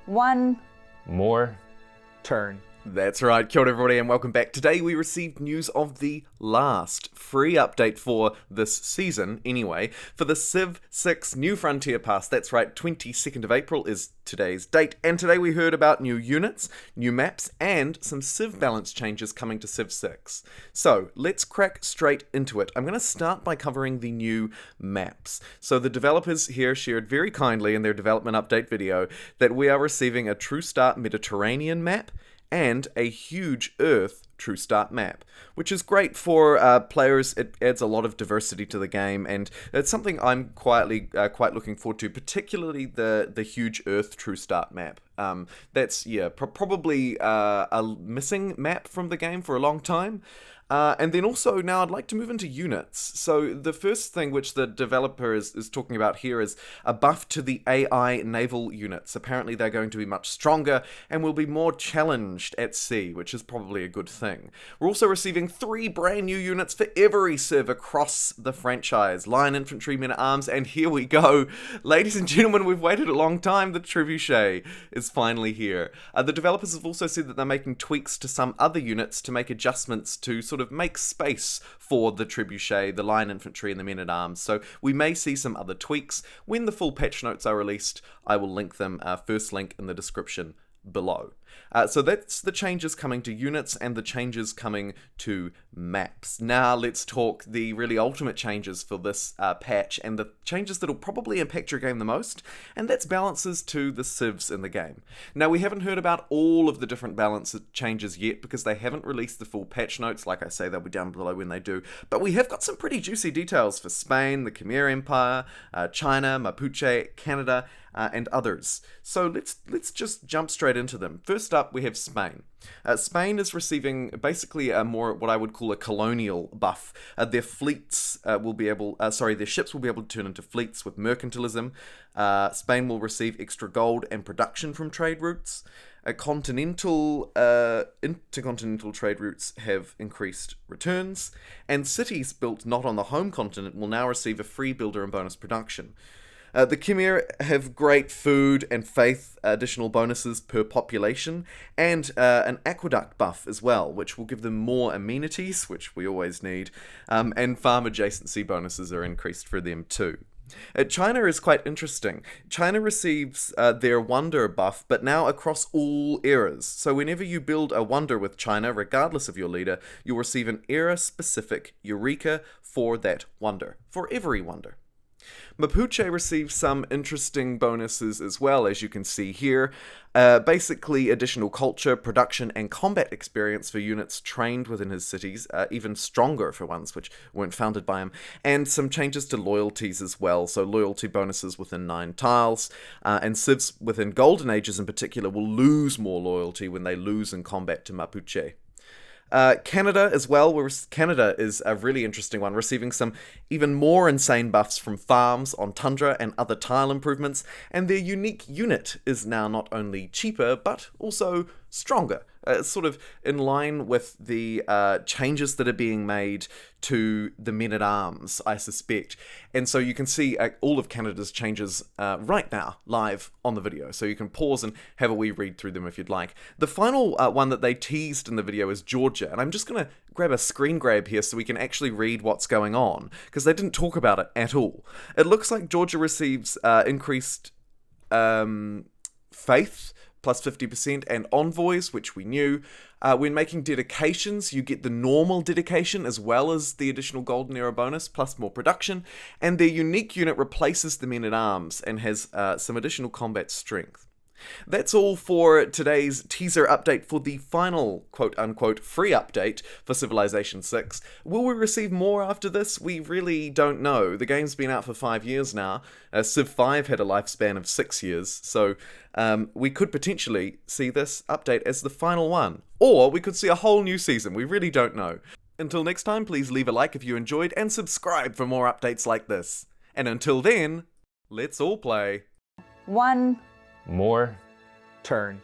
One more turn. That's right, kia ora everybody and welcome back. Today we received news of the last free update for this season, anyway, for the Civ 6 New Frontier Pass. That's right, 22nd of April is today's date, and today we heard about new units, new maps, and some Civ balance changes coming to Civ 6. So, let's crack straight into it. I'm going to start by covering the new maps. So the developers here shared very kindly in their development update video that we are receiving a True Start Mediterranean map, and a huge Earth True Start map, which is great for players. It adds a lot of diversity to the game, and it's something I'm quite looking forward to, particularly the huge Earth True Start map. That's probably a missing map from the game for a long time. And then also, now I'd like to move into units. So the first thing which the developer is talking about here is a buff to the AI naval units. Apparently they're going to be much stronger and will be more challenged at sea, which is probably a good thing. We're also receiving 3 brand new units for every civ across the franchise. Line infantry, men at arms, and here we go. Ladies and gentlemen, we've waited a long time. The Trebuchet is finally here. The developers have also said that they're making tweaks to some other units to make adjustments to sort of make space for the Trebuchet, the line infantry, and the men at arms. So we may see some other tweaks. When the full patch notes are released, I will link them, first link in the description below. So that's the changes coming to units and the changes coming to maps. Now let's talk the really ultimate changes for this patch, and the changes that will probably impact your game the most, and that's balances to the civs in the game. Now we haven't heard about all of the different balance changes yet because they haven't released the full patch notes. Like I say, they'll be down below when they do, but we have got some pretty juicy details for Spain, the Khmer Empire, China, Mapuche, Canada, and others. So let's just jump straight into them. First up, we have Spain. Spain is receiving basically a more what I would call a colonial buff. Their fleets will be able, their ships will be able to turn into fleets with mercantilism. Spain will receive extra gold and production from trade routes. Intercontinental trade routes have increased returns, and cities built not on the home continent will now receive a free builder and bonus production. The Khmer have great food and faith additional bonuses per population, and an aqueduct buff as well, which will give them more amenities, which we always need, and farm adjacency bonuses are increased for them too. China is quite interesting. China receives their wonder buff, but now across all eras. So whenever you build a wonder with China, regardless of your leader, you'll receive an era-specific Eureka for that wonder, for every wonder. Mapuche receives some interesting bonuses as well, as you can see here. Basically, additional culture, production, and combat experience for units trained within his cities, even stronger for ones which weren't founded by him, and some changes to loyalties as well, so loyalty bonuses within 9 tiles, and civs within Golden Ages in particular will lose more loyalty when they lose in combat to Mapuche. Canada as well, where Canada is a really interesting one, receiving some even more insane buffs from farms on tundra and other tile improvements, and their unique unit is now not only cheaper, but also stronger. Sort of in line with the changes that are being made to the men at arms, I suspect. And so you can see all of Canada's changes right now, live on the video. So you can pause and have a wee read through them if you'd like. The final one that they teased in the video is Georgia. And I'm just going to grab a screen grab here so we can actually read what's going on, because they didn't talk about it at all. It looks like Georgia receives increased faith, plus 50%, and envoys, which we knew. When making dedications, you get the normal dedication as well as the additional Golden Era bonus, plus more production, and their unique unit replaces the men at arms and has some additional combat strength. That's all for today's teaser update for the final quote-unquote free update for Civilization 6. Will we receive more after this? We really don't know. The game's been out for 5 years now. Civ 5 had a lifespan of 6 years, so we could potentially see this update as the final one. Or we could see a whole new season. We really don't know. Until next time, please leave a like if you enjoyed and subscribe for more updates like this. And until then, let's all play one more Turn.